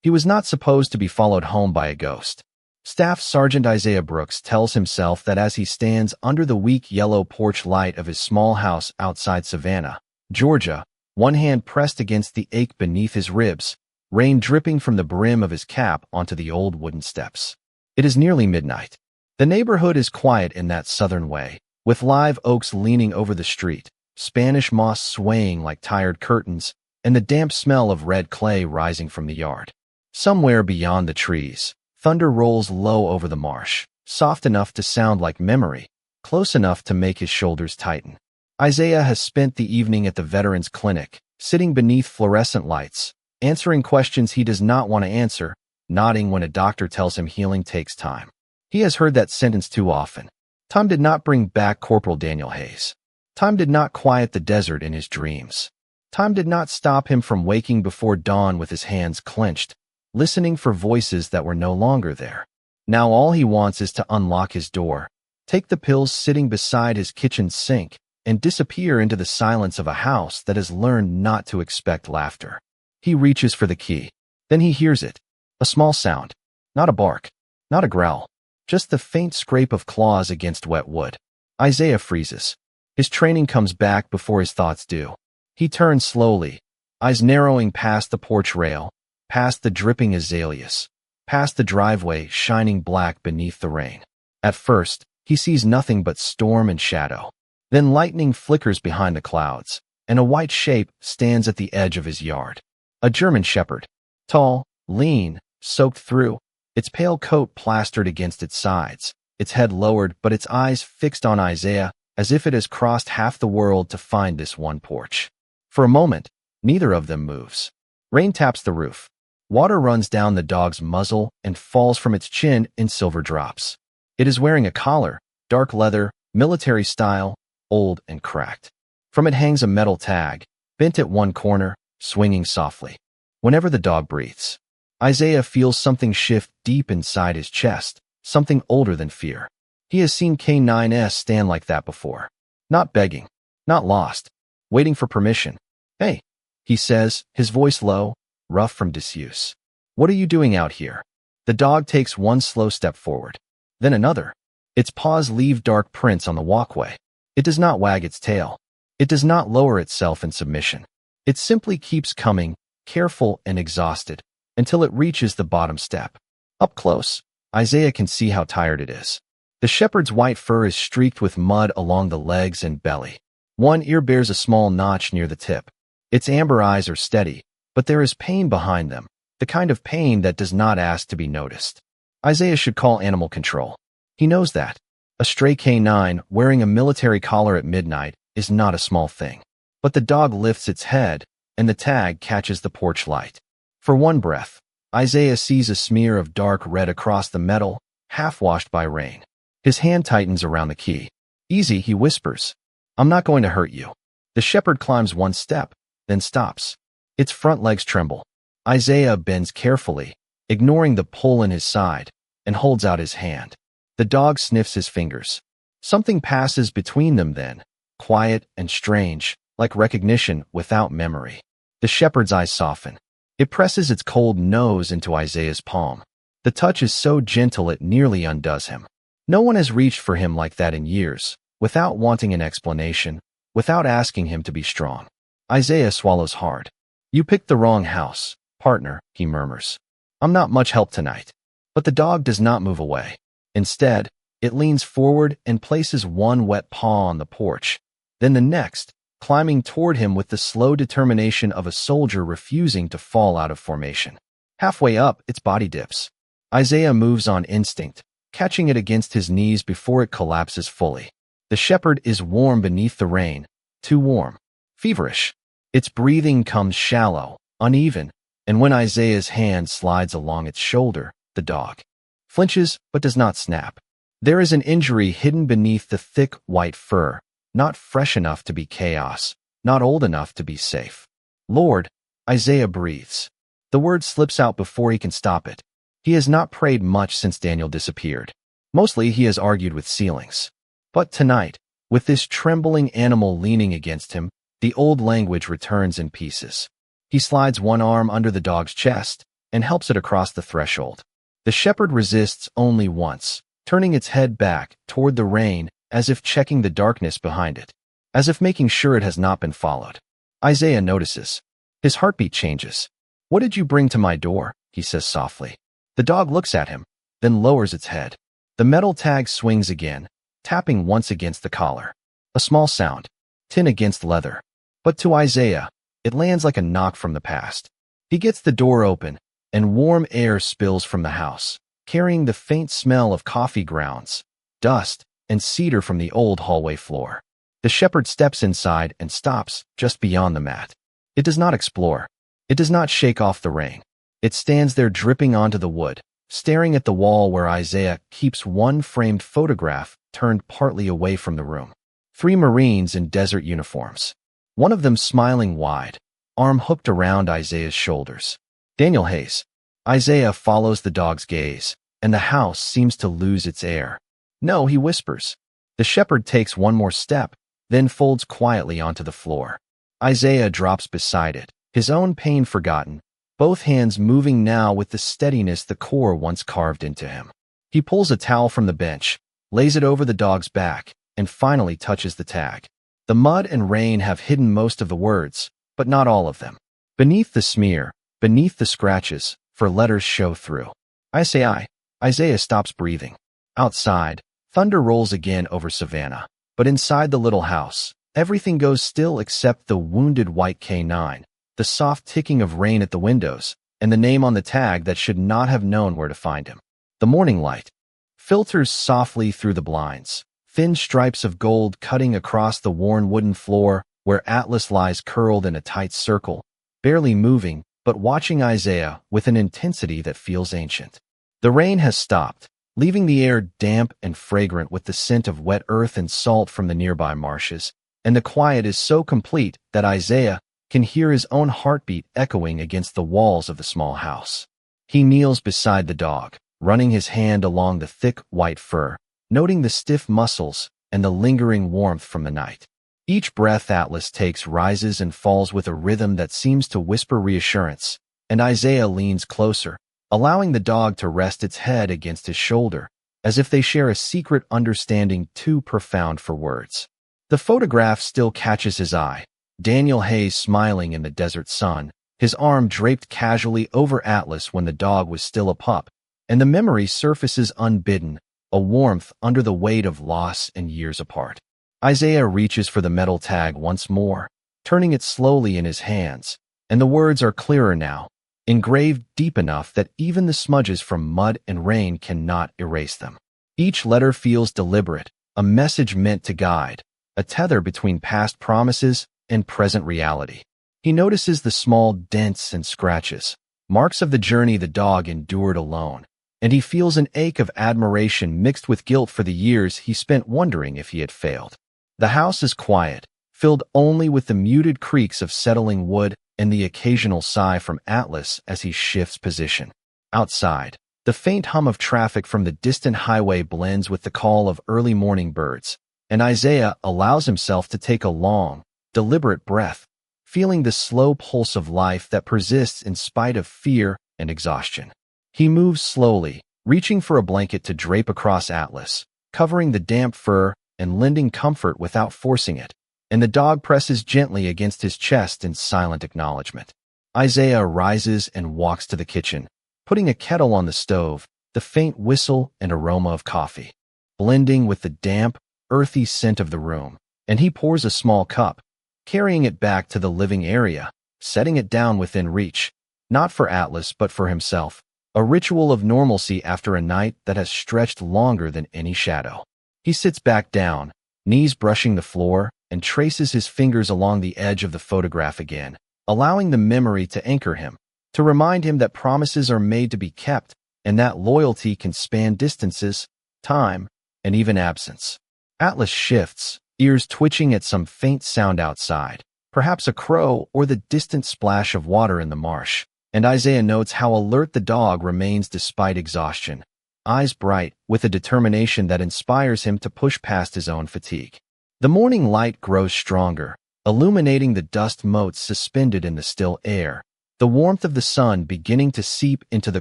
He was not supposed to be followed home by a ghost. Staff Sergeant Isaiah Brooks tells himself that as he stands under the weak yellow porch light of his small house outside Savannah, Georgia, one hand pressed against the ache beneath his ribs, rain dripping from the brim of his cap onto the old wooden steps. It is nearly midnight. The neighborhood is quiet in that southern way, with live oaks leaning over the street, Spanish moss swaying like tired curtains, and the damp smell of red clay rising from the yard. Somewhere beyond the trees, thunder rolls low over the marsh, soft enough to sound like memory, close enough to make his shoulders tighten. Isaiah has spent the evening at the Veterans Clinic, sitting beneath fluorescent lights, answering questions he does not want to answer, nodding when a doctor tells him healing takes time. He has heard that sentence too often. Time did not bring back Corporal Daniel Hayes. Time did not quiet the desert in his dreams. Time did not stop him from waking before dawn with his hands clenched, listening for voices that were no longer there. Now all he wants is to unlock his door, take the pills sitting beside his kitchen sink, and disappear into the silence of a house that has learned not to expect laughter. He reaches for the key. Then he hears it. A small sound. Not a bark. Not a growl. Just the faint scrape of claws against wet wood. Isaiah freezes. His training comes back before his thoughts do. He turns slowly, eyes narrowing past the porch rail, past the dripping azaleas, past the driveway shining black beneath the rain. At first, he sees nothing but storm and shadow. Then lightning flickers behind the clouds, and a white shape stands at the edge of his yard. A German shepherd. Tall, lean, soaked through, its pale coat plastered against its sides, its head lowered but its eyes fixed on Isaiah as if it has crossed half the world to find this one porch. For a moment, neither of them moves. Rain taps the roof. Water runs down the dog's muzzle and falls from its chin in silver drops. It is wearing a collar, dark leather, military style, old and cracked. From it hangs a metal tag, bent at one corner, swinging softly. Whenever the dog breathes, Isaiah feels something shift deep inside his chest, something older than fear. He has seen K9s stand like that before. Not begging, not lost, waiting for permission. "Hey," he says, his voice low, rough from disuse. "What are you doing out here?" The dog takes one slow step forward, then another. Its paws leave dark prints on the walkway. It does not wag its tail. It does not lower itself in submission. It simply keeps coming, careful and exhausted, until it reaches the bottom step. Up close, Isaiah can see how tired it is. The shepherd's white fur is streaked with mud along the legs and belly. One ear bears a small notch near the tip. Its amber eyes are steady, but there is pain behind them, the kind of pain that does not ask to be noticed. Isaiah should call animal control. He knows that. A stray K9 wearing a military collar at midnight is not a small thing. But the dog lifts its head, and the tag catches the porch light. For one breath, Isaiah sees a smear of dark red across the metal, half-washed by rain. His hand tightens around the key. "Easy," he whispers. "I'm not going to hurt you." The shepherd climbs one step, then stops. Its front legs tremble. Isaiah bends carefully, ignoring the pull in his side, and holds out his hand. The dog sniffs his fingers. Something passes between them then, quiet and strange, like recognition without memory. The shepherd's eyes soften. It presses its cold nose into Isaiah's palm. The touch is so gentle it nearly undoes him. No one has reached for him like that in years, without wanting an explanation, without asking him to be strong. Isaiah swallows hard. "You picked the wrong house, partner," he murmurs. "I'm not much help tonight." But the dog does not move away. Instead, it leans forward and places one wet paw on the porch, then the next, climbing toward him with the slow determination of a soldier refusing to fall out of formation. Halfway up, its body dips. Isaiah moves on instinct, catching it against his knees before it collapses fully. The shepherd is warm beneath the rain, too warm, feverish. Its breathing comes shallow, uneven, and when Isaiah's hand slides along its shoulder, the dog flinches but does not snap. There is an injury hidden beneath the thick white fur, not fresh enough to be chaos, not old enough to be safe. "Lord," Isaiah breathes. The word slips out before he can stop it. He has not prayed much since Daniel disappeared. Mostly he has argued with ceilings. But tonight, with this trembling animal leaning against him, the old language returns in pieces. He slides one arm under the dog's chest, and helps it across the threshold. The shepherd resists only once, turning its head back toward the rain as if checking the darkness behind it, as if making sure it has not been followed. Isaiah notices. His heartbeat changes. "What did you bring to my door?" he says softly. The dog looks at him, then lowers its head. The metal tag swings again, tapping once against the collar. A small sound, tin against leather. But to Isaiah, it lands like a knock from the past. He gets the door open, and warm air spills from the house, carrying the faint smell of coffee grounds, dust, and cedar from the old hallway floor. The shepherd steps inside and stops just beyond the mat. It does not explore. It does not shake off the rain. It stands there dripping onto the wood, staring at the wall where Isaiah keeps one framed photograph turned partly away from the room. 3 Marines in desert uniforms. One of them smiling wide, arm hooked around Isaiah's shoulders. Daniel Hayes. Isaiah follows the dog's gaze, and the house seems to lose its air. "No," he whispers. The shepherd takes one more step, then folds quietly onto the floor. Isaiah drops beside it, his own pain forgotten, both hands moving now with the steadiness the core once carved into him. He pulls a towel from the bench, lays it over the dog's back, and finally touches the tag. The mud and rain have hidden most of the words, but not all of them. Beneath the smear, beneath the scratches, 4 letters show through. Isaiah stops breathing. Outside, thunder rolls again over Savannah, but inside the little house, everything goes still except the wounded white K9, the soft ticking of rain at the windows, and the name on the tag that should not have known where to find him. The morning light filters softly through the blinds, thin stripes of gold cutting across the worn wooden floor where Atlas lies curled in a tight circle, barely moving, but watching Isaiah with an intensity that feels ancient. The rain has stopped, leaving the air damp and fragrant with the scent of wet earth and salt from the nearby marshes, and the quiet is so complete that Isaiah can hear his own heartbeat echoing against the walls of the small house. He kneels beside the dog, running his hand along the thick white fur, noting the stiff muscles and the lingering warmth from the night. Each breath Atlas takes rises and falls with a rhythm that seems to whisper reassurance, and Isaiah leans closer, allowing the dog to rest its head against his shoulder, as if they share a secret understanding too profound for words. The photograph still catches his eye, Daniel Hayes smiling in the desert sun, his arm draped casually over Atlas when the dog was still a pup, and the memory surfaces unbidden, a warmth under the weight of loss and years apart. Isaiah reaches for the metal tag once more, turning it slowly in his hands, and the words are clearer now, engraved deep enough that even the smudges from mud and rain cannot erase them. Each letter feels deliberate, a message meant to guide, a tether between past promises and present reality. He notices the small dents and scratches, marks of the journey the dog endured alone, and he feels an ache of admiration mixed with guilt for the years he spent wondering if he had failed. The house is quiet, filled only with the muted creaks of settling wood and the occasional sigh from Atlas as he shifts position. Outside, the faint hum of traffic from the distant highway blends with the call of early morning birds, and Isaiah allows himself to take a long, deliberate breath, feeling the slow pulse of life that persists in spite of fear and exhaustion. He moves slowly, reaching for a blanket to drape across Atlas, covering the damp fur and lending comfort without forcing it, and the dog presses gently against his chest in silent acknowledgement. Isaiah rises and walks to the kitchen, putting a kettle on the stove, the faint whistle and aroma of coffee, blending with the damp, earthy scent of the room, and he pours a small cup, carrying it back to the living area, setting it down within reach, not for Atlas but for himself, a ritual of normalcy after a night that has stretched longer than any shadow. He sits back down, knees brushing the floor, and traces his fingers along the edge of the photograph again, allowing the memory to anchor him, to remind him that promises are made to be kept and that loyalty can span distances, time, and even absence. Atlas shifts, ears twitching at some faint sound outside, perhaps a crow or the distant splash of water in the marsh, and Isaiah notes how alert the dog remains despite exhaustion, eyes bright with a determination that inspires him to push past his own fatigue. The morning light grows stronger, illuminating the dust motes suspended in the still air, the warmth of the sun beginning to seep into the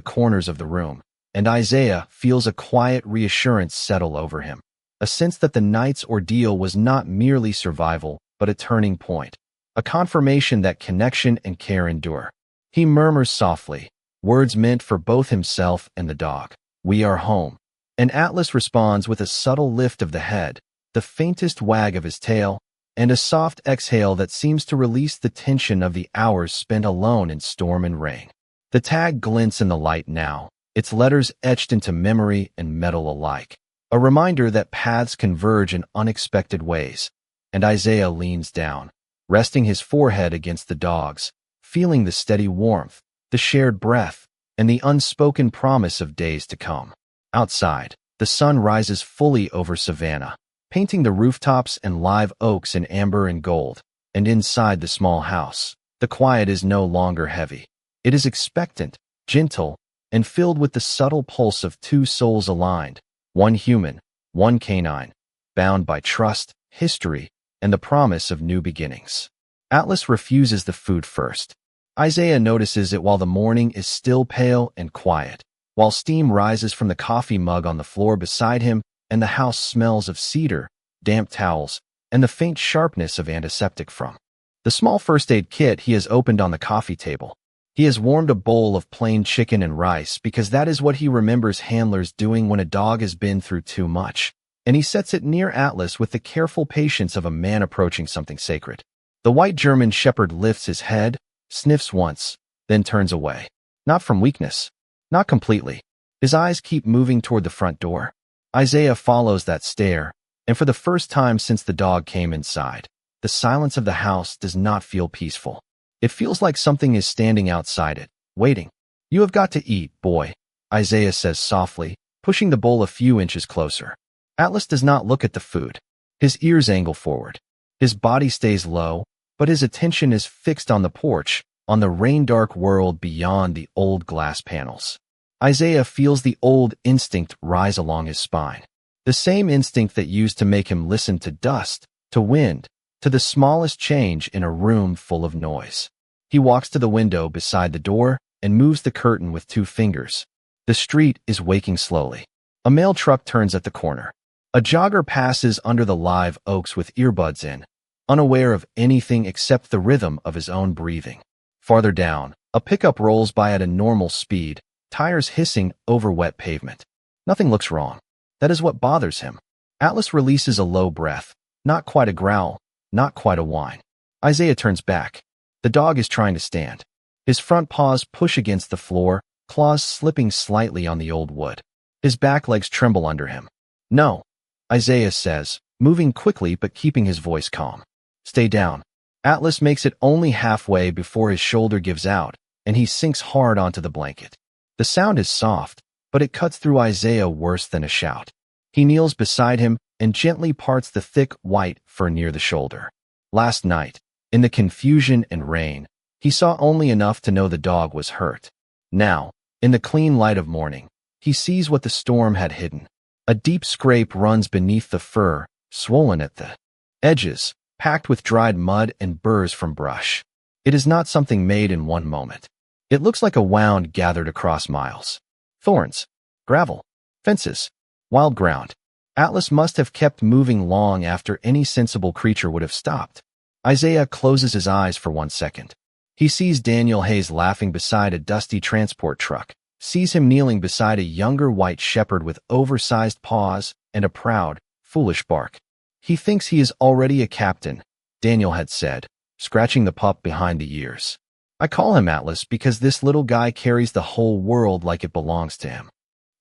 corners of the room, and Isaiah feels a quiet reassurance settle over him, a sense that the night's ordeal was not merely survival, but a turning point, a confirmation that connection and care endure. He murmurs softly, words meant for both himself and the dog, "We are home." And Atlas responds with a subtle lift of the head, the faintest wag of his tail, and a soft exhale that seems to release the tension of the hours spent alone in storm and rain. The tag glints in the light now, its letters etched into memory and metal alike, a reminder that paths converge in unexpected ways. And Isaiah leans down, resting his forehead against the dog's, feeling the steady warmth, the shared breath, and the unspoken promise of days to come. Outside, the sun rises fully over Savannah, painting the rooftops and live oaks in amber and gold, and inside the small house, the quiet is no longer heavy. It is expectant, gentle, and filled with the subtle pulse of two souls aligned, one human, one canine, bound by trust, history, and the promise of new beginnings. Atlas refuses the food first. Isaiah notices it while the morning is still pale and quiet, while steam rises from the coffee mug on the floor beside him and the house smells of cedar, damp towels, and the faint sharpness of antiseptic from the small first aid kit he has opened on the coffee table. He has warmed a bowl of plain chicken and rice because that is what he remembers handlers doing when a dog has been through too much, and he sets it near Atlas with the careful patience of a man approaching something sacred. The white German shepherd lifts his head, sniffs once, then turns away. Not from weakness. Not completely. His eyes keep moving toward the front door. Isaiah follows that stare, and for the first time since the dog came inside, the silence of the house does not feel peaceful. It feels like something is standing outside it, waiting. "You have got to eat, boy," Isaiah says softly, pushing the bowl a few inches closer. Atlas does not look at the food. His ears angle forward. His body stays low, but his attention is fixed on the porch, on the rain-dark world beyond the old glass panels. Isaiah feels the old instinct rise along his spine. The same instinct that used to make him listen to dust, to wind, to the smallest change in a room full of noise. He walks to the window beside the door and moves the curtain with 2 fingers. The street is waking slowly. A mail truck turns at the corner. A jogger passes under the live oaks with earbuds in, unaware of anything except the rhythm of his own breathing. Farther down, a pickup rolls by at a normal speed, tires hissing over wet pavement. Nothing looks wrong. That is what bothers him. Atlas releases a low breath, not quite a growl, not quite a whine. Isaiah turns back. The dog is trying to stand. His front paws push against the floor, claws slipping slightly on the old wood. His back legs tremble under him. "No," Isaiah says, moving quickly but keeping his voice calm. "Stay down." Atlas makes it only halfway before his shoulder gives out, and he sinks hard onto the blanket. The sound is soft, but it cuts through Isaiah worse than a shout. He kneels beside him and gently parts the thick white fur near the shoulder. Last night, in the confusion and rain, he saw only enough to know the dog was hurt. Now, in the clean light of morning, he sees what the storm had hidden. A deep scrape runs beneath the fur, swollen at the edges, packed with dried mud and burrs from brush. It is not something made in one moment. It looks like a wound gathered across miles. Thorns, gravel, fences, wild ground. Atlas must have kept moving long after any sensible creature would have stopped. Isaiah closes his eyes for 1 second. He sees Daniel Hayes laughing beside a dusty transport truck, sees him kneeling beside a younger white shepherd with oversized paws and a proud, foolish bark. He thinks he is already a captain, Daniel had said, scratching the pup behind the ears. "I call him Atlas because this little guy carries the whole world like it belongs to him."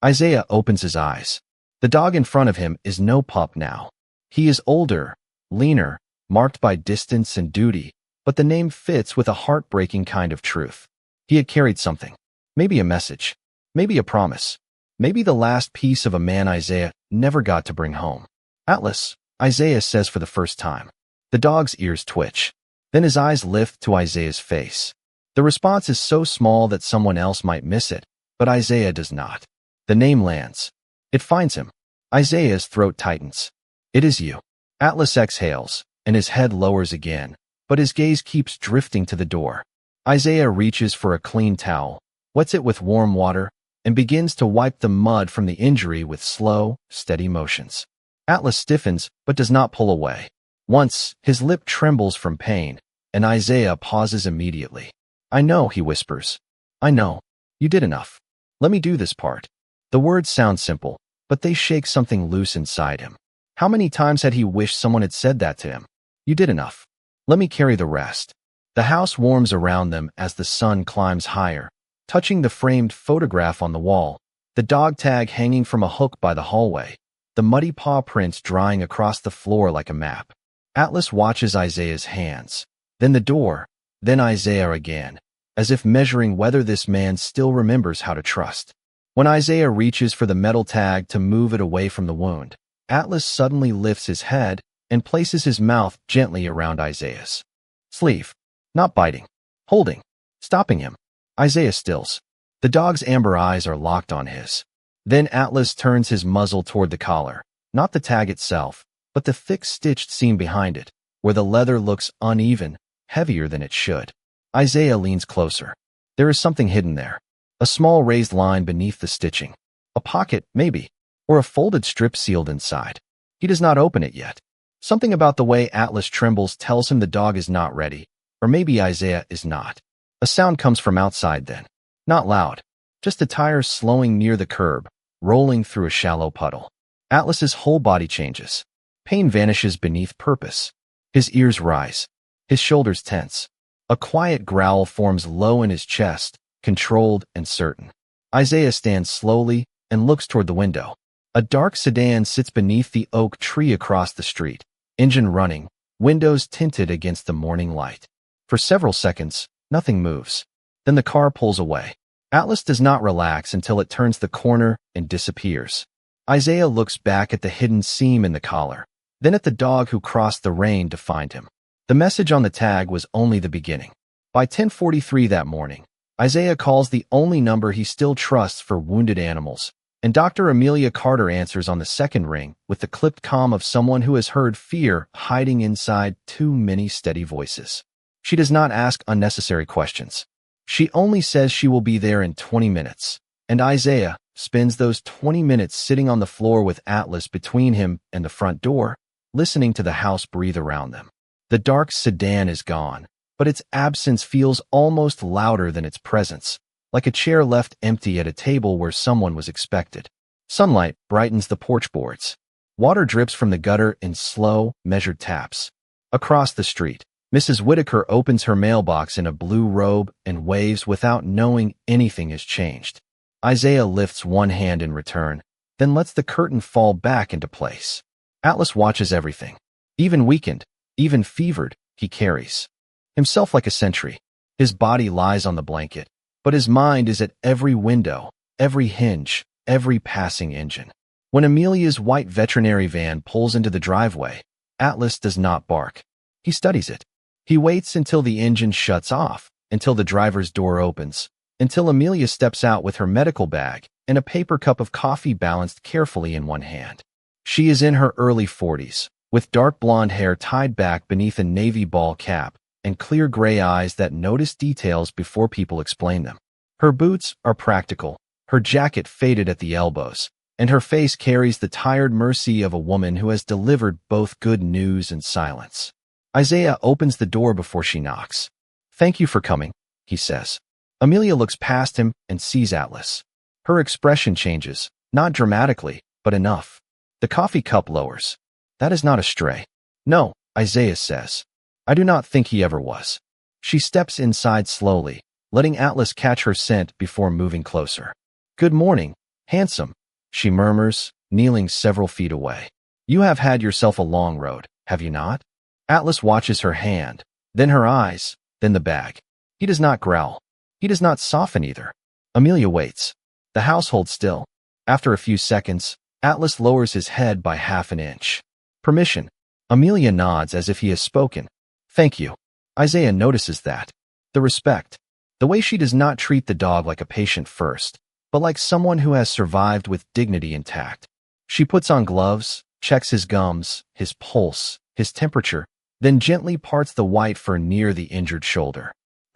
Isaiah opens his eyes. The dog in front of him is no pup now. He is older, leaner, marked by distance and duty, but the name fits with a heartbreaking kind of truth. He had carried something. Maybe a message. Maybe a promise. Maybe the last piece of a man Isaiah never got to bring home. "Atlas," Isaiah says for the first time. The dog's ears twitch. Then his eyes lift to Isaiah's face. The response is so small that someone else might miss it, but Isaiah does not. The name lands. It finds him. Isaiah's throat tightens. "It is you." Atlas exhales, and his head lowers again, but his gaze keeps drifting to the door. Isaiah reaches for a clean towel, wets it with warm water, and begins to wipe the mud from the injury with slow, steady motions. Atlas stiffens but does not pull away. Once, his lip trembles from pain, and Isaiah pauses immediately. "I know," he whispers. "I know. You did enough. Let me do this part." The words sound simple, but they shake something loose inside him. How many times had he wished someone had said that to him? "You did enough. Let me carry the rest." The house warms around them as the sun climbs higher, touching the framed photograph on the wall, the dog tag hanging from a hook by the hallway, the muddy paw prints drying across the floor like a map. Atlas watches Isaiah's hands, then the door, then Isaiah again, as if measuring whether this man still remembers how to trust. When Isaiah reaches for the metal tag to move it away from the wound, Atlas suddenly lifts his head and places his mouth gently around Isaiah's sleeve. Not biting, holding, stopping him. Isaiah stills. The dog's amber eyes are locked on his. Then Atlas turns his muzzle toward the collar, not the tag itself, but the thick stitched seam behind it, where the leather looks uneven, heavier than it should. Isaiah leans closer. There is something hidden there. A small raised line beneath the stitching. A pocket, maybe, or a folded strip sealed inside. He does not open it yet. Something about the way Atlas trembles tells him the dog is not ready. Or maybe Isaiah is not. A sound comes from outside then. Not loud. Just a tire slowing near the curb, rolling through a shallow puddle. Atlas's whole body changes. Pain vanishes beneath purpose. His ears rise. His shoulders tense. A quiet growl forms low in his chest, controlled and certain. Isaiah stands slowly and looks toward the window. A dark sedan sits beneath the oak tree across the street, engine running, windows tinted against the morning light. For several seconds, nothing moves. Then the car pulls away. Atlas does not relax until it turns the corner and disappears. Isaiah looks back at the hidden seam in the collar, then at the dog who crossed the rain to find him. The message on the tag was only the beginning. By 10:43 that morning, Isaiah calls the only number he still trusts for wounded animals, and Dr. Amelia Carter answers on the second ring with the clipped calm of someone who has heard fear hiding inside too many steady voices. She does not ask unnecessary questions. She only says she will be there in 20 minutes, and Isaiah spends those 20 minutes sitting on the floor with Atlas between him and the front door, listening to the house breathe around them. The dark sedan is gone, but its absence feels almost louder than its presence, like a chair left empty at a table where someone was expected. Sunlight brightens the porch boards. Water drips from the gutter in slow, measured taps. Across the street, Mrs. Whitaker opens her mailbox in a blue robe and waves without knowing anything has changed. Isaiah lifts one hand in return, then lets the curtain fall back into place. Atlas watches everything. Even weakened, even fevered, he carries himself like a sentry. His body lies on the blanket, but his mind is at every window, every hinge, every passing engine. When Amelia's white veterinary van pulls into the driveway, Atlas does not bark. He studies it. He waits until the engine shuts off, until the driver's door opens, until Amelia steps out with her medical bag and a paper cup of coffee balanced carefully in one hand. She is in her early 40s, with dark blonde hair tied back beneath a navy ball cap and clear gray eyes that notice details before people explain them. Her boots are practical, her jacket faded at the elbows, and her face carries the tired mercy of a woman who has delivered both good news and silence. Isaiah opens the door before she knocks. "Thank you for coming," he says. Amelia looks past him and sees Atlas. Her expression changes, not dramatically, but enough. The coffee cup lowers. "That is not a stray." "No," Isaiah says. "I do not think he ever was." She steps inside slowly, letting Atlas catch her scent before moving closer. "Good morning, handsome," she murmurs, kneeling several feet away. "You have had yourself a long road, have you not?" Atlas watches her hand, then her eyes, then the bag. He does not growl. He does not soften either. Amelia waits. The house holds still. After a few seconds, Atlas lowers his head by half an inch. "Permission." Amelia nods as if he has spoken. "Thank you." Isaiah notices that. The respect. The way she does not treat the dog like a patient first, but like someone who has survived with dignity intact. She puts on gloves, checks his gums, his pulse, his temperature, then gently parts the white fur near the injured shoulder.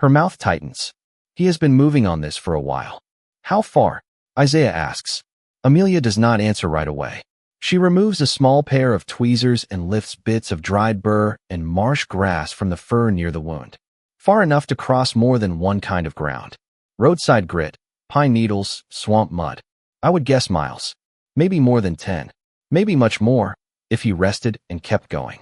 Her mouth tightens. He has been moving on this for a while. How far? Isaiah asks. Amelia does not answer right away. She removes a small pair of tweezers and lifts bits of dried burr and marsh grass from the fur near the wound. Far enough to cross more than one kind of ground. Roadside grit, pine needles, swamp mud. I would guess miles. Maybe more than 10. Maybe much more, if he rested and kept going.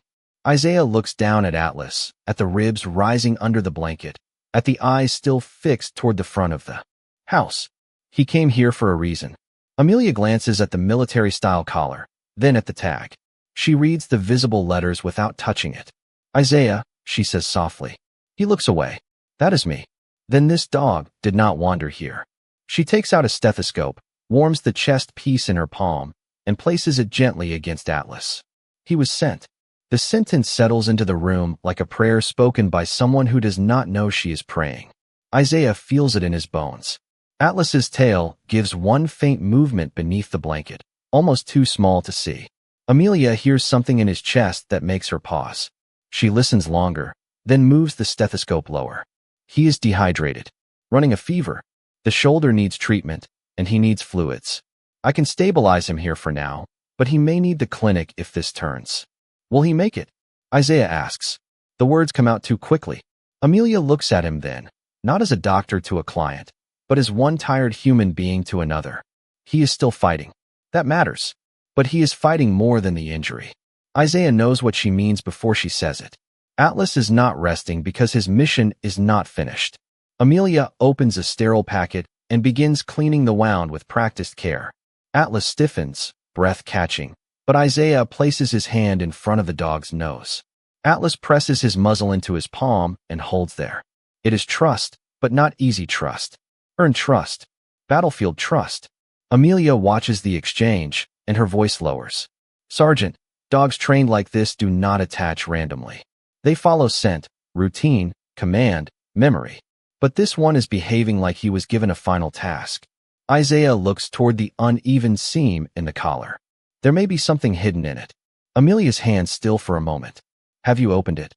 Isaiah looks down at Atlas, at the ribs rising under the blanket, at the eyes still fixed toward the front of the house. He came here for a reason. Amelia glances at the military-style collar, then at the tag. She reads the visible letters without touching it. Isaiah, she says softly. He looks away. That is me. Then this dog did not wander here. She takes out a stethoscope, warms the chest piece in her palm, and places it gently against Atlas. He was sent. The sentence settles into the room like a prayer spoken by someone who does not know she is praying. Isaiah feels it in his bones. Atlas's tail gives one faint movement beneath the blanket, almost too small to see. Amelia hears something in his chest that makes her pause. She listens longer, then moves the stethoscope lower. He is dehydrated, running a fever. The shoulder needs treatment, and he needs fluids. I can stabilize him here for now, but he may need the clinic if this turns. Will he make it? Isaiah asks. The words come out too quickly. Amelia looks at him then, not as a doctor to a client, but as one tired human being to another. He is still fighting. That matters. But he is fighting more than the injury. Isaiah knows what she means before she says it. Atlas is not resting because his mission is not finished. Amelia opens a sterile packet and begins cleaning the wound with practiced care. Atlas stiffens, breath catching, but Isaiah places his hand in front of the dog's nose. Atlas presses his muzzle into his palm and holds there. It is trust, but not easy trust. Earned trust. Battlefield trust. Amelia watches the exchange, and her voice lowers. Sergeant, dogs trained like this do not attach randomly. They follow scent, routine, command, memory. But this one is behaving like he was given a final task. Isaiah looks toward the uneven seam in the collar. There may be something hidden in it. Amelia's hands still for a moment. Have you opened it?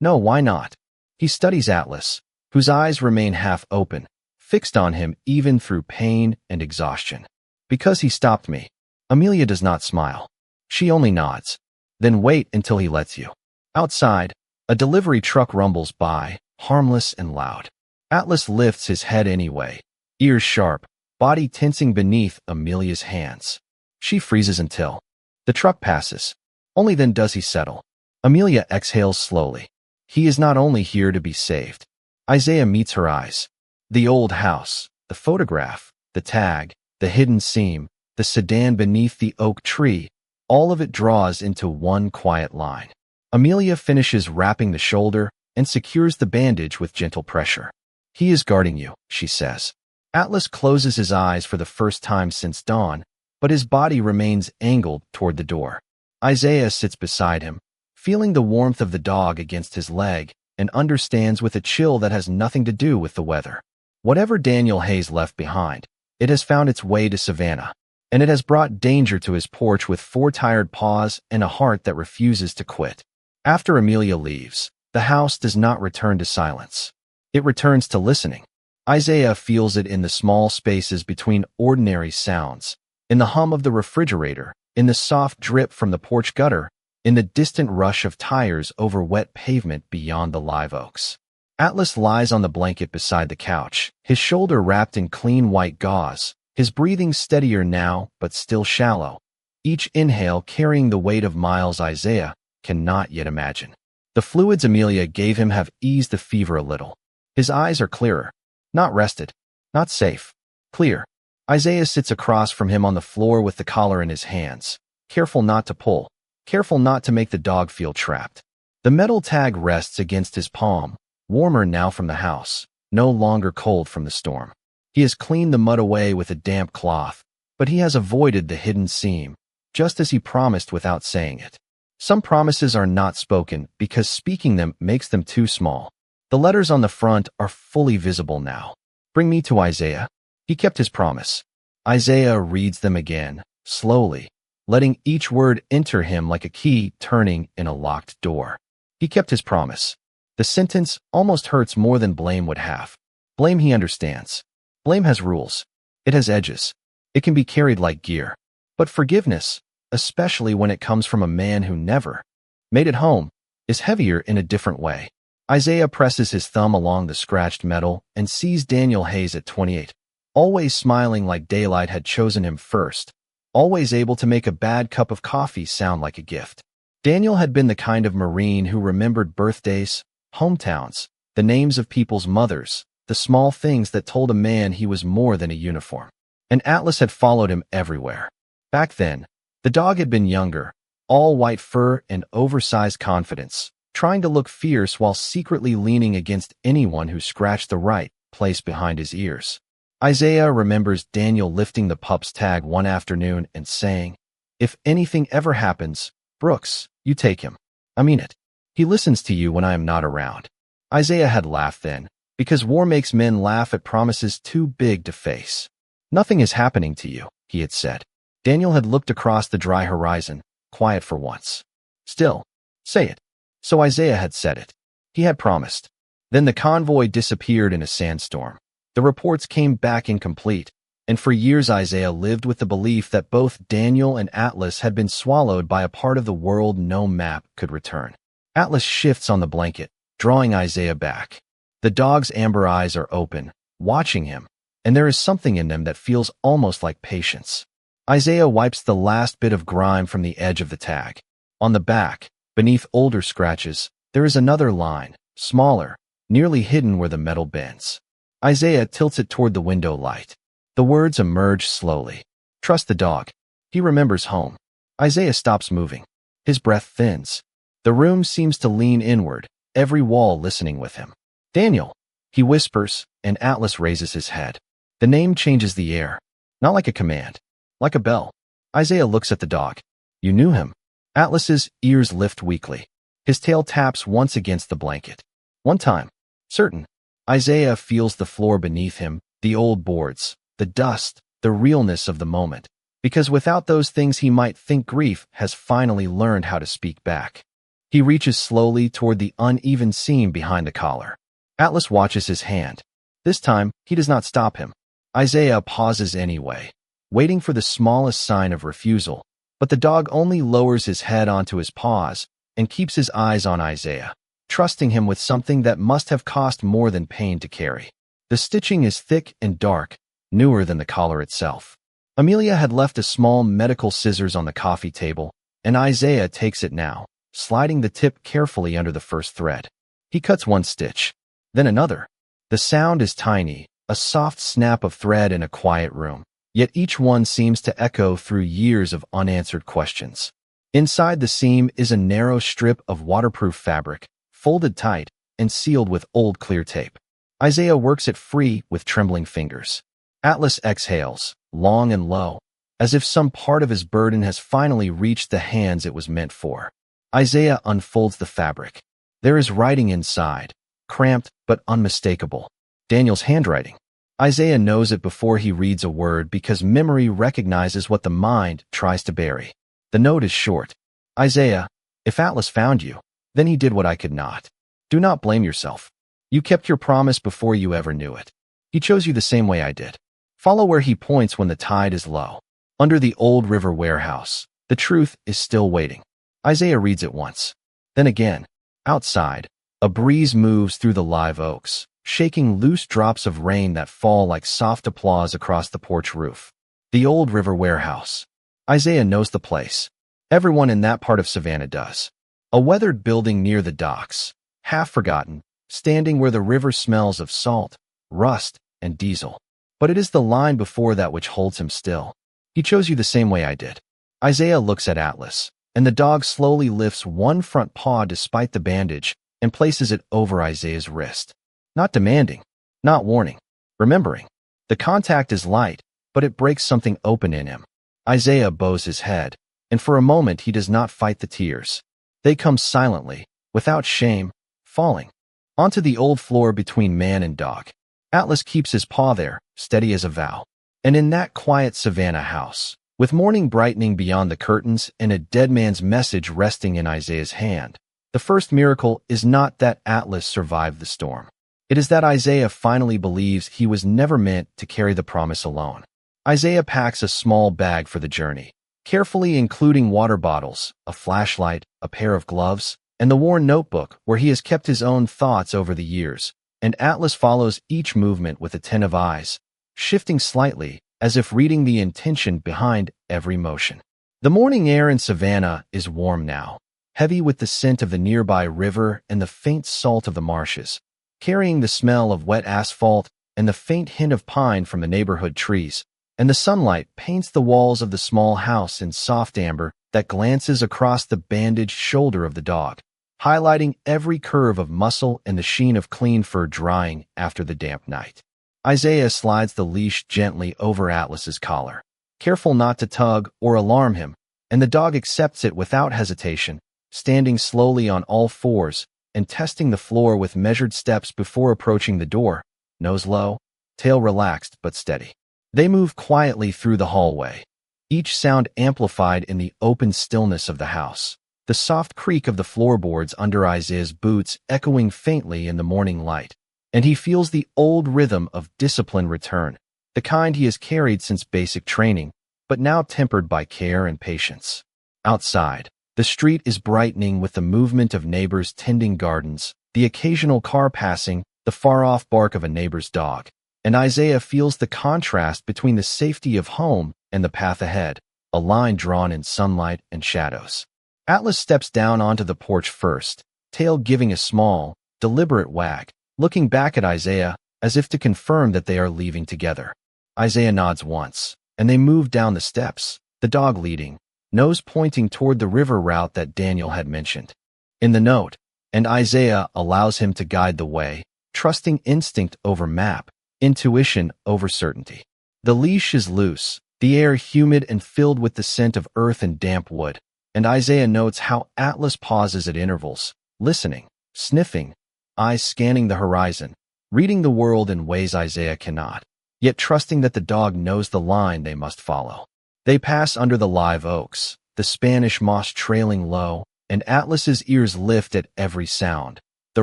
No, why not? He studies Atlas, whose eyes remain half open, fixed on him even through pain and exhaustion. Because he stopped me. Amelia does not smile. She only nods. Then wait until he lets you. Outside, a delivery truck rumbles by, harmless and loud. Atlas lifts his head anyway, ears sharp, body tensing beneath Amelia's hands. She freezes until the truck passes. Only then does he settle. Amelia exhales slowly. He is not only here to be saved. Isaiah meets her eyes. The old house, the photograph, the tag, the hidden seam, the sedan beneath the oak tree, all of it draws into one quiet line. Amelia finishes wrapping the shoulder and secures the bandage with gentle pressure. He is guarding you, she says. Atlas closes his eyes for the first time since dawn, but his body remains angled toward the door. Isaiah sits beside him, feeling the warmth of the dog against his leg, and understands with a chill that has nothing to do with the weather. Whatever Daniel Hayes left behind, it has found its way to Savannah, and it has brought danger to his porch with 4 tired paws and a heart that refuses to quit. After Amelia leaves, the house does not return to silence. It returns to listening. Isaiah feels it in the small spaces between ordinary sounds, in the hum of the refrigerator, in the soft drip from the porch gutter, in the distant rush of tires over wet pavement beyond the live oaks. Atlas lies on the blanket beside the couch, his shoulder wrapped in clean white gauze, his breathing steadier now but still shallow, each inhale carrying the weight of miles Isaiah cannot yet imagine. The fluids Amelia gave him have eased the fever a little. His eyes are clearer. Not rested. Not safe. Clear. Isaiah sits across from him on the floor with the collar in his hands, careful not to pull, careful not to make the dog feel trapped. The metal tag rests against his palm, warmer now from the house, no longer cold from the storm. He has cleaned the mud away with a damp cloth, but he has avoided the hidden seam, just as he promised without saying it. Some promises are not spoken because speaking them makes them too small. The letters on the front are fully visible now. Bring me to Isaiah. He kept his promise. Isaiah reads them again, slowly, letting each word enter him like a key turning in a locked door. He kept his promise. The sentence almost hurts more than blame would have. Blame he understands. Blame has rules. It has edges. It can be carried like gear. But forgiveness, especially when it comes from a man who never made it home, is heavier in a different way. Isaiah presses his thumb along the scratched metal and sees Daniel Hayes at 28, always smiling like daylight had chosen him first, always able to make a bad cup of coffee sound like a gift. Daniel had been the kind of Marine who remembered birthdays, hometowns, the names of people's mothers, the small things that told a man he was more than a uniform. And Atlas had followed him everywhere. Back then, the dog had been younger, all white fur and oversized confidence, trying to look fierce while secretly leaning against anyone who scratched the right place behind his ears. Isaiah remembers Daniel lifting the pup's tag one afternoon and saying, "If anything ever happens, Brooks, you take him. I mean it. He listens to you when I am not around." Isaiah had laughed then, because war makes men laugh at promises too big to face. "Nothing is happening to you," he had said. Daniel had looked across the dry horizon, quiet for once. "Still, say it." So Isaiah had said it. He had promised. Then the convoy disappeared in a sandstorm. The reports came back incomplete, and for years Isaiah lived with the belief that both Daniel and Atlas had been swallowed by a part of the world no map could return. Atlas shifts on the blanket, drawing Isaiah back. The dog's amber eyes are open, watching him, and there is something in them that feels almost like patience. Isaiah wipes the last bit of grime from the edge of the tag. On the back, beneath older scratches, there is another line, smaller, nearly hidden where the metal bends. Isaiah tilts it toward the window light. The words emerge slowly. "Trust the dog. He remembers home." Isaiah stops moving. His breath thins. The room seems to lean inward, every wall listening with him. "Daniel," he whispers, and Atlas raises his head. The name changes the air, not like a command, like a bell. Isaiah looks at the dog. "You knew him." Atlas's ears lift weakly. His tail taps once against the blanket. "One time. Certain." Isaiah feels the floor beneath him, the old boards, the dust, the realness of the moment. Because without those things he might think grief has finally learned how to speak back. He reaches slowly toward the uneven seam behind the collar. Atlas watches his hand. This time, he does not stop him. Isaiah pauses anyway, waiting for the smallest sign of refusal, but the dog only lowers his head onto his paws and keeps his eyes on Isaiah, trusting him with something that must have cost more than pain to carry. The stitching is thick and dark, newer than the collar itself. Amelia had left a small medical scissors on the coffee table, and Isaiah takes it now, sliding the tip carefully under the first thread. He cuts one stitch, then another. The sound is tiny, a soft snap of thread in a quiet room, yet each one seems to echo through years of unanswered questions. Inside the seam is a narrow strip of waterproof fabric, folded tight and sealed with old clear tape. Isaiah works it free with trembling fingers. Atlas exhales, long and low, as if some part of his burden has finally reached the hands it was meant for. Isaiah unfolds the fabric. There is writing inside, cramped but unmistakable. Daniel's handwriting. Isaiah knows it before he reads a word because memory recognizes what the mind tries to bury. The note is short. "Isaiah, if Atlas found you, then he did what I could not. Do not blame yourself. You kept your promise before you ever knew it. He chose you the same way I did. Follow where he points when the tide is low. Under the old river warehouse, the truth is still waiting." Isaiah reads it once. Then again. Outside, a breeze moves through the live oaks, shaking loose drops of rain that fall like soft applause across the porch roof. The old river warehouse. Isaiah knows the place. Everyone in that part of Savannah does. A weathered building near the docks, half forgotten, standing where the river smells of salt, rust, and diesel. But it is the line before that which holds him still. "He chose you the same way I did." Isaiah looks at Atlas, and the dog slowly lifts one front paw despite the bandage and places it over Isaiah's wrist. Not demanding, not warning, remembering. The contact is light, but it breaks something open in him. Isaiah bows his head, and for a moment he does not fight the tears. They come silently, without shame, falling onto the old floor between man and dog. Atlas keeps his paw there, steady as a vow. And in that quiet Savannah house, with morning brightening beyond the curtains and a dead man's message resting in Isaiah's hand, The first miracle is not that Atlas survived the storm. It is that Isaiah finally believes he was never meant to carry the promise alone. Isaiah packs a small bag for the journey, carefully including water bottles, a flashlight, a pair of gloves, and the worn notebook where he has kept his own thoughts over the years, and Atlas follows each movement with attentive eyes, shifting slightly, as if reading the intention behind every motion. The morning air in Savannah is warm now, heavy with the scent of the nearby river and the faint salt of the marshes, carrying the smell of wet asphalt and the faint hint of pine from the neighborhood trees, and the sunlight paints the walls of the small house in soft amber that glances across the bandaged shoulder of the dog, highlighting every curve of muscle and the sheen of clean fur drying after the damp night. Isaiah slides the leash gently over Atlas's collar, careful not to tug or alarm him, and the dog accepts it without hesitation, standing slowly on all fours and testing the floor with measured steps before approaching the door, nose low, tail relaxed but steady. They move quietly through the hallway, each sound amplified in the open stillness of the house, the soft creak of the floorboards under Isaiah's boots echoing faintly in the morning light, and he feels the old rhythm of discipline return, the kind he has carried since basic training, but now tempered by care and patience. Outside, the street is brightening with the movement of neighbors tending gardens, the occasional car passing, the far-off bark of a neighbor's dog, and Isaiah feels the contrast between the safety of home and the path ahead, a line drawn in sunlight and shadows. Atlas steps down onto the porch first, tail giving a small, deliberate wag, looking back at Isaiah as if to confirm that they are leaving together. Isaiah nods once, and they move down the steps, the dog leading, nose pointing toward the river route that Daniel had mentioned in the note, and Isaiah allows him to guide the way, trusting instinct over map, intuition over certainty. The leash is loose, the air humid and filled with the scent of earth and damp wood, and Isaiah notes how Atlas pauses at intervals, listening, sniffing, eyes scanning the horizon, reading the world in ways Isaiah cannot, yet trusting that the dog knows the line they must follow. They pass under the live oaks, the Spanish moss trailing low, and Atlas's ears lift at every sound, the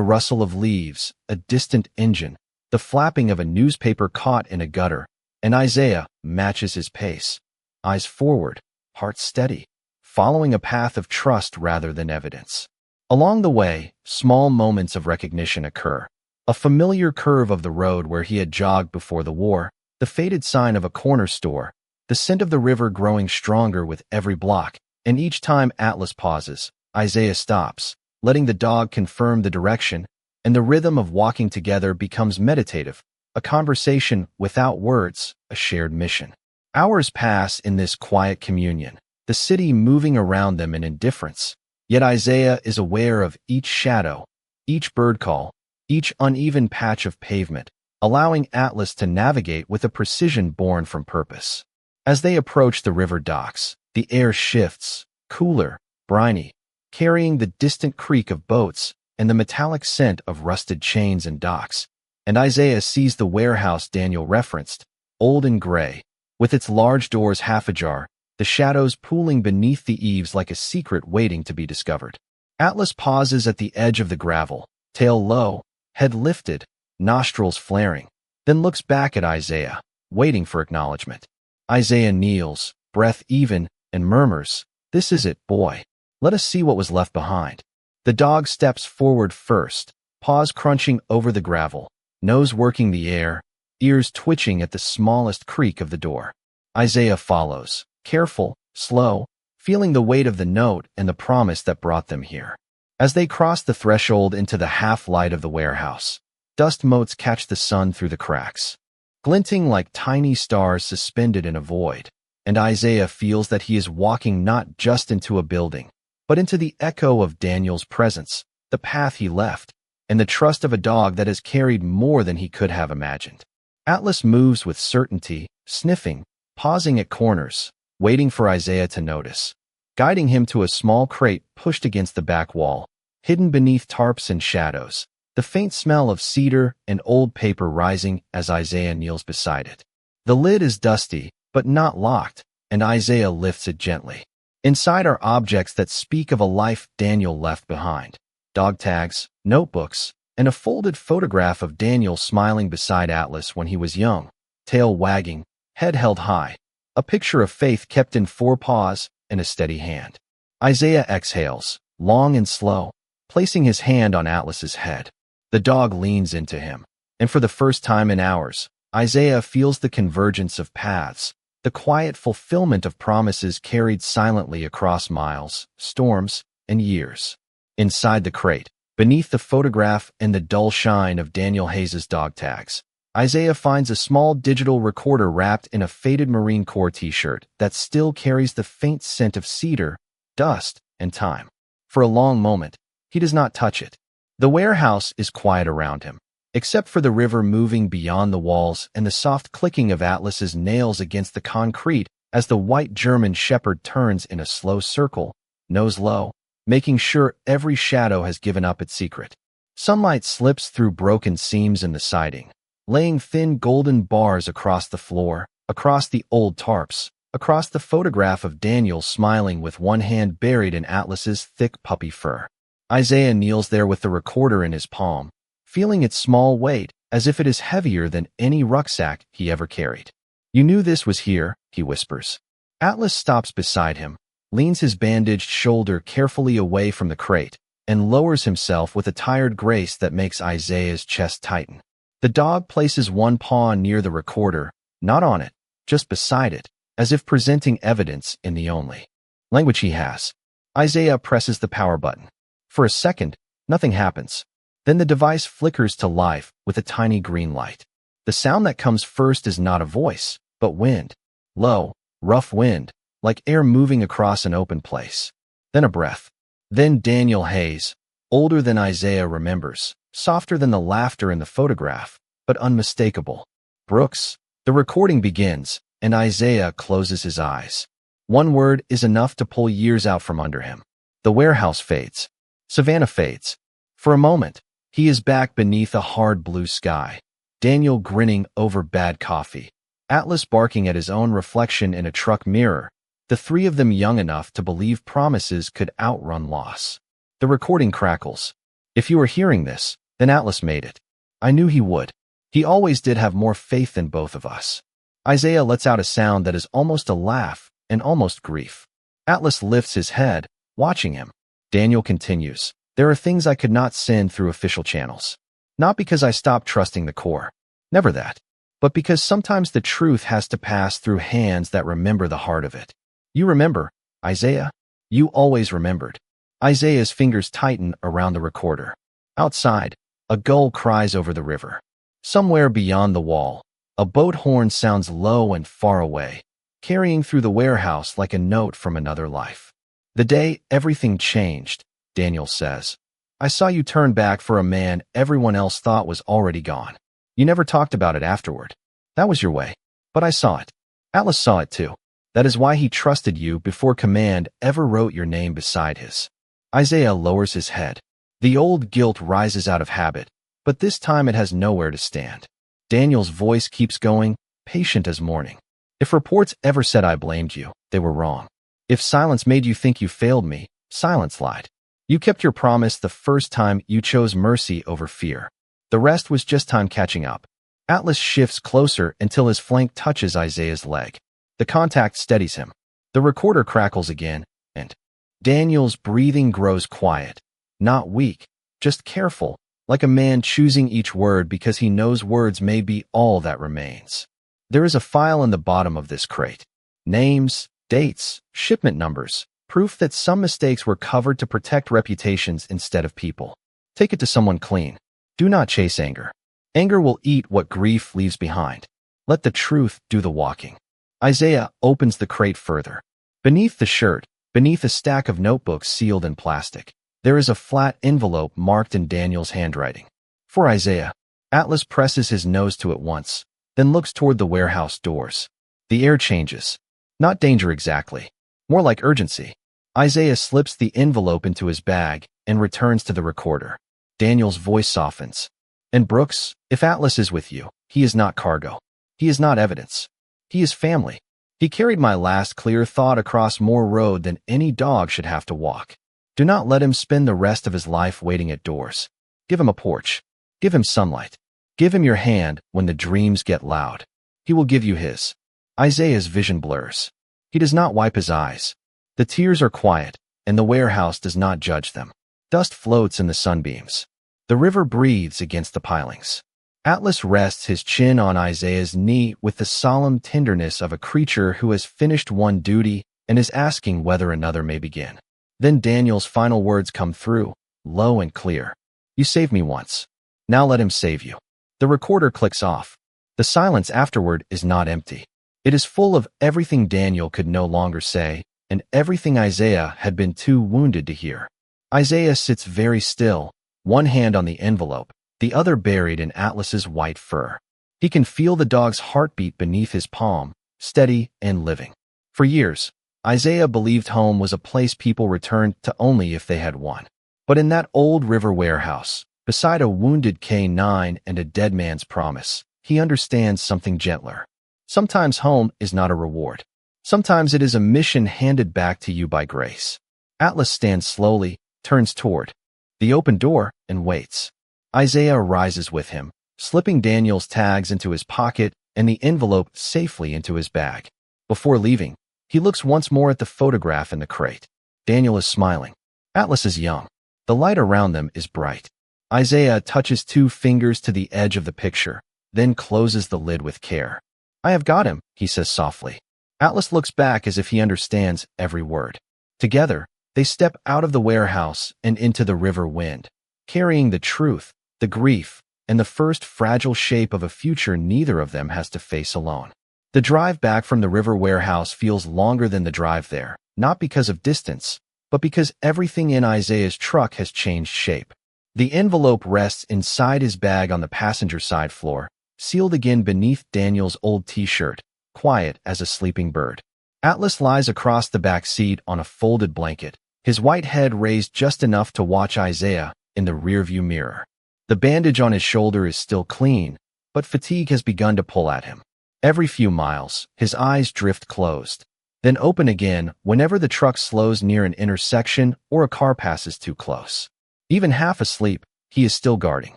rustle of leaves, a distant engine, the flapping of a newspaper caught in a gutter, and Isaiah matches his pace, eyes forward, heart steady, following a path of trust rather than evidence. Along the way, small moments of recognition occur. A familiar curve of the road where he had jogged before the war, the faded sign of a corner store, the scent of the river growing stronger with every block, and each time Atlas pauses, Isaiah stops, letting the dog confirm the direction, and the rhythm of walking together becomes meditative, a conversation without words, a shared mission. Hours pass in this quiet communion, the city moving around them in indifference, yet Isaiah is aware of each shadow, each bird call, each uneven patch of pavement, allowing Atlas to navigate with a precision born from purpose. As they approach the river docks, the air shifts, cooler, briny, carrying the distant creak of boats and the metallic scent of rusted chains and docks, and Isaiah sees the warehouse Daniel referenced, old and gray, with its large doors half ajar, the shadows pooling beneath the eaves like a secret waiting to be discovered. Atlas pauses at the edge of the gravel, tail low, head lifted, nostrils flaring, then looks back at Isaiah, waiting for acknowledgement. Isaiah kneels, breath even, and murmurs, "This is it, boy. Let us see what was left behind." The dog steps forward first, paws crunching over the gravel, nose working the air, ears twitching at the smallest creak of the door. Isaiah follows, careful, slow, feeling the weight of the note and the promise that brought them here. As they cross the threshold into the half-light of the warehouse, dust motes catch the sun through the cracks, glinting like tiny stars suspended in a void, and Isaiah feels that he is walking not just into a building, but into the echo of Daniel's presence, the path he left, and the trust of a dog that has carried more than he could have imagined. Atlas moves with certainty, sniffing, pausing at corners, waiting for Isaiah to notice, guiding him to a small crate pushed against the back wall, hidden beneath tarps and shadows, the faint smell of cedar and old paper rising as Isaiah kneels beside it. The lid is dusty, but not locked, and Isaiah lifts it gently. Inside are objects that speak of a life Daniel left behind. dog tags, notebooks, and a folded photograph of Daniel smiling beside Atlas when he was young, tail wagging, head held high. A picture of faith kept in 4 paws and a steady hand. Isaiah exhales, long and slow, placing his hand on Atlas's head. The dog leans into him, and for the first time in hours, Isaiah feels the convergence of paths, the quiet fulfillment of promises carried silently across miles, storms, and years. Inside the crate, beneath the photograph and the dull shine of Daniel Hayes's dog tags, Isaiah finds a small digital recorder wrapped in a faded Marine Corps t-shirt that still carries the faint scent of cedar, dust, and time. For a long moment, he does not touch it. The warehouse is quiet around him, except for the river moving beyond the walls and the soft clicking of Atlas's nails against the concrete as the white German shepherd turns in a slow circle, nose low, making sure every shadow has given up its secret. Sunlight slips through broken seams in the siding, laying thin golden bars across the floor, across the old tarps, across the photograph of Daniel smiling with one hand buried in Atlas's thick puppy fur. Isaiah kneels there with the recorder in his palm, feeling its small weight as if it is heavier than any rucksack he ever carried. "You knew this was here," he whispers. Atlas stops beside him, leans his bandaged shoulder carefully away from the crate, and lowers himself with a tired grace that makes Isaiah's chest tighten. The dog places one paw near the recorder, not on it, just beside it, as if presenting evidence in the only language he has. Isaiah presses the power button. For a second, nothing happens. Then the device flickers to life with a tiny green light. The sound that comes first is not a voice, but wind. Low, rough wind, like air moving across an open place. Then a breath. Then Daniel Hayes, older than Isaiah remembers, softer than the laughter in the photograph, but unmistakable. "Brooks." The recording begins, and Isaiah closes his eyes. One word is enough to pull years out from under him. The warehouse fades. Savannah fades. For a moment, he is back beneath a hard blue sky. Daniel grinning over bad coffee. Atlas barking at his own reflection in a truck mirror. The 3 of them young enough to believe promises could outrun loss. The recording crackles. "If you are hearing this, then Atlas made it. I knew he would. He always did have more faith than both of us." Isaiah lets out a sound that is almost a laugh and almost grief. Atlas lifts his head, watching him. Daniel continues, "There are things I could not send through official channels. Not because I stopped trusting the Corps. Never that. But because sometimes the truth has to pass through hands that remember the heart of it. You remember, Isaiah? You always remembered." Isaiah's fingers tighten around the recorder. Outside, a gull cries over the river. Somewhere beyond the wall, a boat horn sounds low and far away, carrying through the warehouse like a note from another life. "The day everything changed," Daniel says. "I saw you turn back for a man everyone else thought was already gone. You never talked about it afterward. That was your way. But I saw it. Atlas saw it too. That is why he trusted you before command ever wrote your name beside his." Isaiah lowers his head. The old guilt rises out of habit, but this time it has nowhere to stand. Daniel's voice keeps going, patient as morning. "If reports ever said I blamed you, they were wrong. If silence made you think you failed me, silence lied. You kept your promise the first time you chose mercy over fear. The rest was just time catching up." Atlas shifts closer until his flank touches Isaiah's leg. The contact steadies him. The recorder crackles again, and Daniel's breathing grows quiet, not weak, just careful, like a man choosing each word because he knows words may be all that remains. There is a file in the bottom of this crate. Names, dates, shipment numbers, proof that some mistakes were covered to protect reputations instead of people. Take it to someone clean. Do not chase anger. Anger will eat what grief leaves behind. Let the truth do the walking. Isaiah opens the crate further. Beneath the shirt, beneath a stack of notebooks sealed in plastic, there is a flat envelope marked in Daniel's handwriting. For Isaiah. Atlas presses his nose to it once, then looks toward the warehouse doors. The air changes. Not danger exactly. More like urgency. Isaiah slips the envelope into his bag and returns to the recorder. Daniel's voice softens. "And Brooks, if Atlas is with you, he is not cargo. He is not evidence. He is family. He carried my last clear thought across more road than any dog should have to walk. Do not let him spend the rest of his life waiting at doors. Give him a porch. Give him sunlight. Give him your hand when the dreams get loud. He will give you his. Isaiah's vision blurs. He does not wipe his eyes. The tears are quiet, and the warehouse does not judge them. Dust floats in the sunbeams. The river breathes against the pilings. Atlas rests his chin on Isaiah's knee with the solemn tenderness of a creature who has finished one duty and is asking whether another may begin. Then Daniel's final words come through, low and clear. You saved me once. Now let him save you. The recorder clicks off. The silence afterward is not empty. It is full of everything Daniel could no longer say, and everything Isaiah had been too wounded to hear. Isaiah sits very still, one hand on the envelope, the other buried in Atlas's white fur. He can feel the dog's heartbeat beneath his palm, steady and living. For years, Isaiah believed home was a place people returned to only if they had won. But in that old river warehouse, beside a wounded K9 and a dead man's promise, he understands something gentler. Sometimes home is not a reward. Sometimes it is a mission handed back to you by grace. Atlas stands slowly, turns toward the open door, and waits. Isaiah rises with him, slipping Daniel's tags into his pocket and the envelope safely into his bag. Before leaving, he looks once more at the photograph in the crate. Daniel is smiling. Atlas is young. The light around them is bright. Isaiah touches 2 fingers to the edge of the picture, then closes the lid with care. I have got him, he says softly. Atlas looks back as if he understands every word. Together, they step out of the warehouse and into the river wind, carrying the truth, the grief, and the first fragile shape of a future neither of them has to face alone. The drive back from the river warehouse feels longer than the drive there, not because of distance, but because everything in Isaiah's truck has changed shape. The envelope rests inside his bag on the passenger side floor, sealed again beneath Daniel's old t-shirt, quiet as a sleeping bird. Atlas lies across the back seat on a folded blanket, his white head raised just enough to watch Isaiah in the rearview mirror. The bandage on his shoulder is still clean, but fatigue has begun to pull at him. Every few miles, his eyes drift closed, then open again whenever the truck slows near an intersection or a car passes too close. Even half asleep, he is still guarding.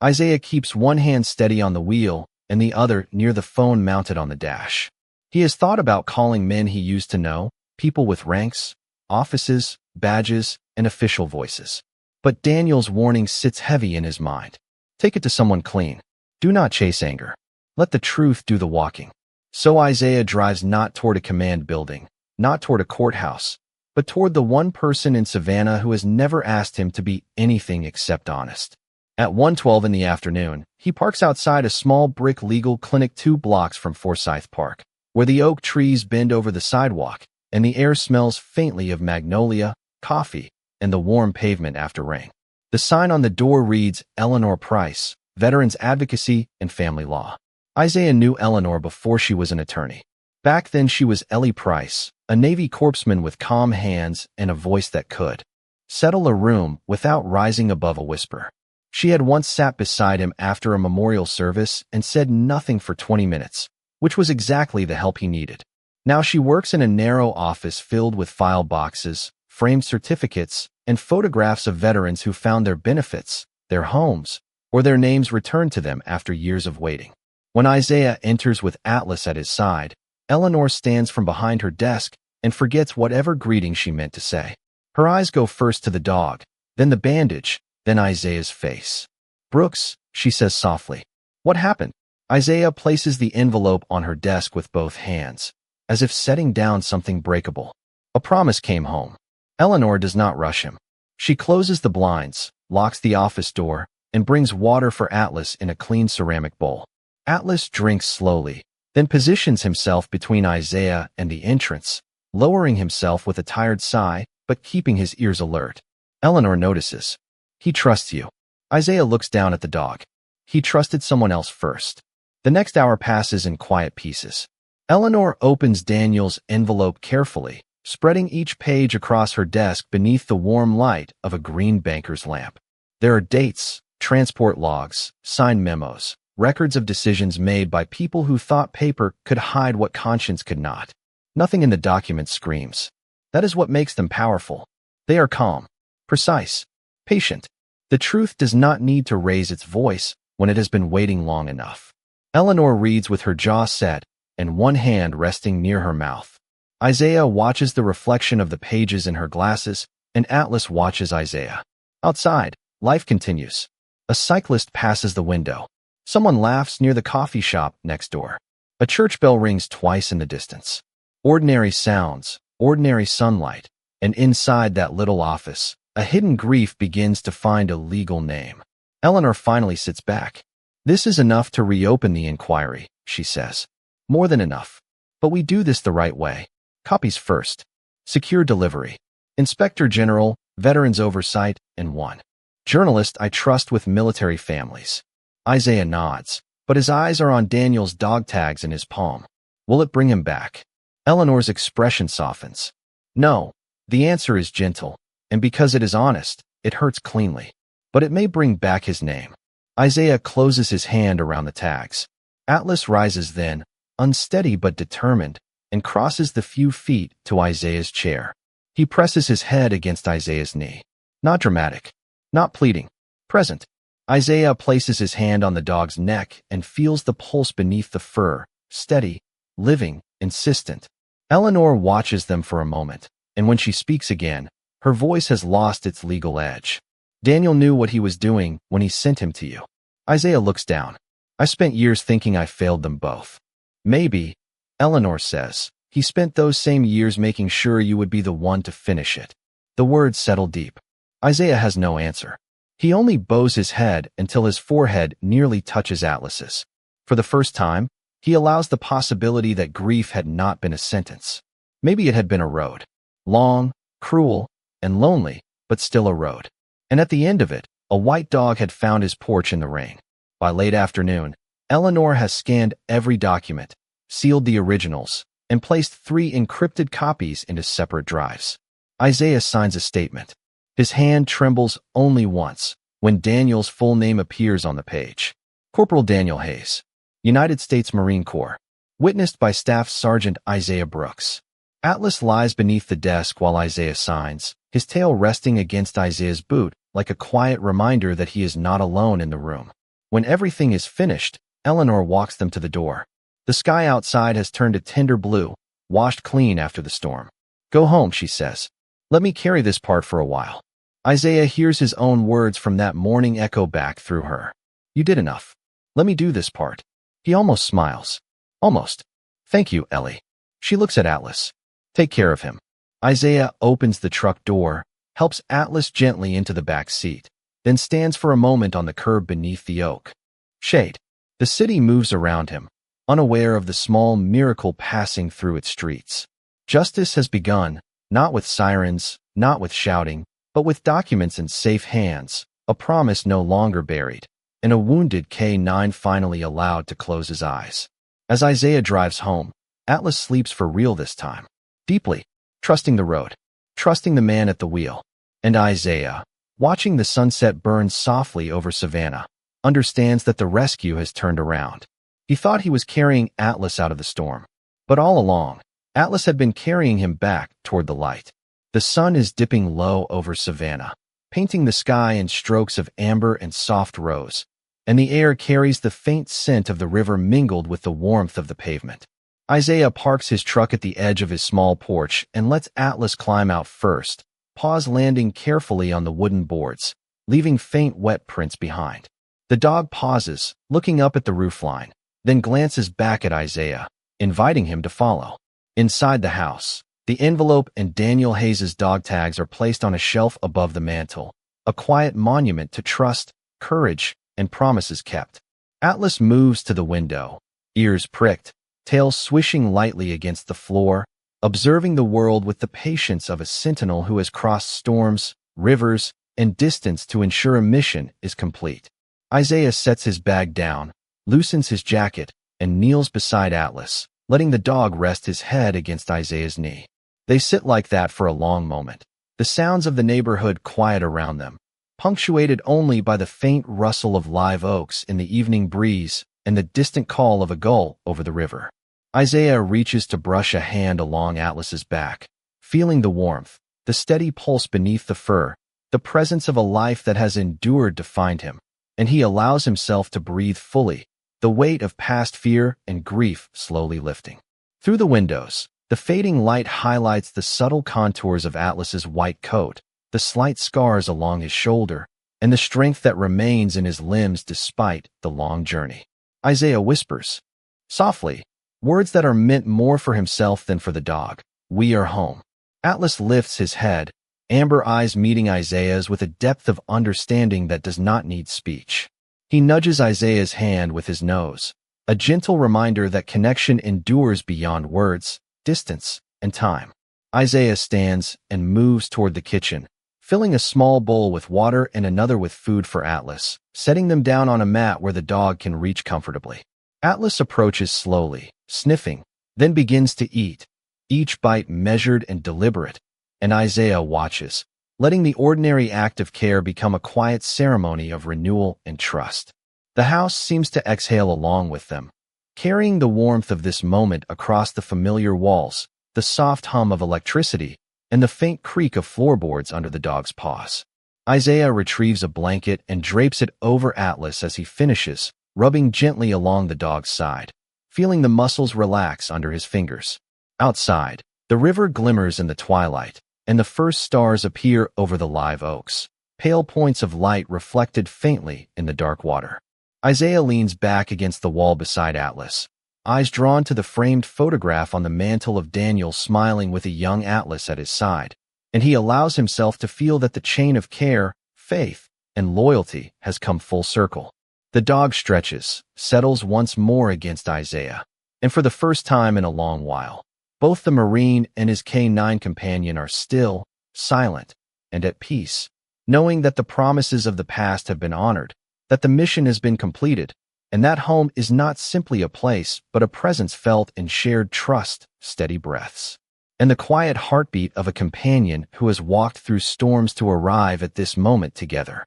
Isaiah keeps one hand steady on the wheel and the other near the phone mounted on the dash. He has thought about calling men he used to know, people with ranks, offices, badges, and official voices. But Daniel's warning sits heavy in his mind. Take it to someone clean. Do not chase anger. Let the truth do the walking. So Isaiah drives not toward a command building, not toward a courthouse, but toward the one person in Savannah who has never asked him to be anything except honest. At 1:12 in the afternoon, he parks outside a small brick legal clinic 2 blocks from Forsyth Park, where the oak trees bend over the sidewalk, and the air smells faintly of magnolia, coffee, and the warm pavement after rain. The sign on the door reads Eleanor Price, Veterans Advocacy and Family Law. Isaiah knew Eleanor before she was an attorney. Back then she was Ellie Price, a Navy corpsman with calm hands and a voice that could settle a room without rising above a whisper. She had once sat beside him after a memorial service and said nothing for 20 minutes, which was exactly the help he needed. Now she works in a narrow office filled with file boxes, framed certificates, and photographs of veterans who found their benefits, their homes, or their names returned to them after years of waiting. When Isaiah enters with Atlas at his side, Eleanor stands from behind her desk and forgets whatever greeting she meant to say. Her eyes go first to the dog, then the bandage, then Isaiah's face. Brooks, she says softly. What happened? Isaiah places the envelope on her desk with both hands, as if setting down something breakable. A promise came home. Eleanor does not rush him. She closes the blinds, locks the office door, and brings water for Atlas in a clean ceramic bowl. Atlas drinks slowly, then positions himself between Isaiah and the entrance, lowering himself with a tired sigh, but keeping his ears alert. Eleanor notices. He trusts you. Isaiah looks down at the dog. He trusted someone else first. The next hour passes in quiet pieces. Eleanor opens Daniel's envelope carefully, spreading each page across her desk beneath the warm light of a green banker's lamp. There are dates, transport logs, signed memos, records of decisions made by people who thought paper could hide what conscience could not. Nothing in the document screams. That is what makes them powerful. They are calm. precise, patient. The truth does not need to raise its voice when it has been waiting long enough. Eleanor reads with her jaw set and one hand resting near her mouth. Isaiah watches the reflection of the pages in her glasses, and Atlas watches Isaiah. Outside, life continues. A cyclist passes the window. Someone laughs near the coffee shop next door. A church bell rings twice in the distance. Ordinary sounds, ordinary sunlight, and inside that little office, a hidden grief begins to find a legal name. Eleanor finally sits back. "This is enough to reopen the inquiry," she says. "More than enough. But we do this the right way. Copies first. Secure delivery. Inspector General, Veterans Oversight, and one journalist I trust with military families." Isaiah nods, but his eyes are on Daniel's dog tags in his palm. Will it bring him back? Eleanor's expression softens. No. The answer is gentle, and because it is honest, it hurts cleanly. But it may bring back his name. Isaiah closes his hand around the tags. Atlas rises then, unsteady but determined, and crosses the few feet to Isaiah's chair. He presses his head against Isaiah's knee. Not dramatic. Not pleading. Present. Isaiah places his hand on the dog's neck and feels the pulse beneath the fur, steady, living, insistent. Eleanor watches them for a moment, and when she speaks again, her voice has lost its legal edge. "Daniel knew what he was doing when he sent him to you." Isaiah looks down. "I spent years thinking I failed them both." "Maybe," Eleanor says, "he spent those same years making sure you would be the one to finish it." The words settle deep. Isaiah has no answer. He only bows his head until his forehead nearly touches Atlas's. For the first time, he allows the possibility that grief had not been a sentence. Maybe it had been a road. Long, cruel, and lonely, but still a road. And at the end of it, a white dog had found his porch in the rain. By late afternoon, Eleanor has scanned every document, sealed the originals, and placed 3 encrypted copies into separate drives. Isaiah signs a statement. His hand trembles only once, when Daniel's full name appears on the page. Corporal Daniel Hayes, United States Marine Corps. Witnessed by Staff Sergeant Isaiah Brooks. Atlas lies beneath the desk while Isaiah signs, his tail resting against Isaiah's boot, like a quiet reminder that he is not alone in the room. When everything is finished, Eleanor walks them to the door. The sky outside has turned a tender blue, washed clean after the storm. "Go home," she says. "Let me carry this part for a while." Isaiah hears his own words from that morning echo back through her. "You did enough. Let me do this part." He almost smiles. "Almost. Thank you, Ellie." She looks at Atlas. "Take care of him." Isaiah opens the truck door, helps Atlas gently into the back seat, then stands for a moment on the curb beneath the oak shade. The city moves around him, unaware of the small miracle passing through its streets. Justice has begun, not with sirens, not with shouting, but with documents in safe hands, a promise no longer buried, and a wounded K9 finally allowed to close his eyes. As Isaiah drives home, Atlas sleeps for real this time, deeply, trusting the road, trusting the man at the wheel. And Isaiah, watching the sunset burn softly over Savannah, understands that the rescue has turned around. He thought he was carrying Atlas out of the storm, but all along, Atlas had been carrying him back toward the light. The sun is dipping low over Savannah, painting the sky in strokes of amber and soft rose, and the air carries the faint scent of the river mingled with the warmth of the pavement. Isaiah parks his truck at the edge of his small porch and lets Atlas climb out first, paws landing carefully on the wooden boards, leaving faint wet prints behind. The dog pauses, looking up at the roofline, then glances back at Isaiah, inviting him to follow. Inside the house, the envelope and Daniel Hayes's dog tags are placed on a shelf above the mantel, a quiet monument to trust, courage, and promises kept. Atlas moves to the window, ears pricked, tail swishing lightly against the floor, observing the world with the patience of a sentinel who has crossed storms, rivers, and distance to ensure a mission is complete. Isaiah sets his bag down, loosens his jacket, and kneels beside Atlas, letting the dog rest his head against Isaiah's knee. They sit like that for a long moment, the sounds of the neighborhood quiet around them, punctuated only by the faint rustle of live oaks in the evening breeze and the distant call of a gull over the river. Isaiah reaches to brush a hand along Atlas's back, feeling the warmth, the steady pulse beneath the fur, the presence of a life that has endured to find him, and he allows himself to breathe fully, the weight of past fear and grief slowly lifting. Through the windows, the fading light highlights the subtle contours of Atlas's white coat, the slight scars along his shoulder, and the strength that remains in his limbs despite the long journey. Isaiah whispers, softly, words that are meant more for himself than for the dog. "We are home." Atlas lifts his head, amber eyes meeting Isaiah's with a depth of understanding that does not need speech. He nudges Isaiah's hand with his nose, a gentle reminder that connection endures beyond words, distance, and time. Isaiah stands and moves toward the kitchen, filling a small bowl with water and another with food for Atlas, setting them down on a mat where the dog can reach comfortably. Atlas approaches slowly, sniffing, then begins to eat, each bite measured and deliberate, and Isaiah watches, letting the ordinary act of care become a quiet ceremony of renewal and trust. The house seems to exhale along with them, carrying the warmth of this moment across the familiar walls, the soft hum of electricity, and the faint creak of floorboards under the dog's paws. Isaiah retrieves a blanket and drapes it over Atlas as he finishes, rubbing gently along the dog's side, feeling the muscles relax under his fingers. Outside, the river glimmers in the twilight, and the first stars appear over the live oaks, pale points of light reflected faintly in the dark water. Isaiah leans back against the wall beside Atlas, eyes drawn to the framed photograph on the mantel of Daniel smiling with a young Atlas at his side, and he allows himself to feel that the chain of care, faith, and loyalty has come full circle. The dog stretches, settles once more against Isaiah, and for the first time in a long while, both the Marine and his K9 companion are still, silent, and at peace, knowing that the promises of the past have been honored, that the mission has been completed, and that home is not simply a place, but a presence felt in shared trust, steady breaths, and the quiet heartbeat of a companion who has walked through storms to arrive at this moment together.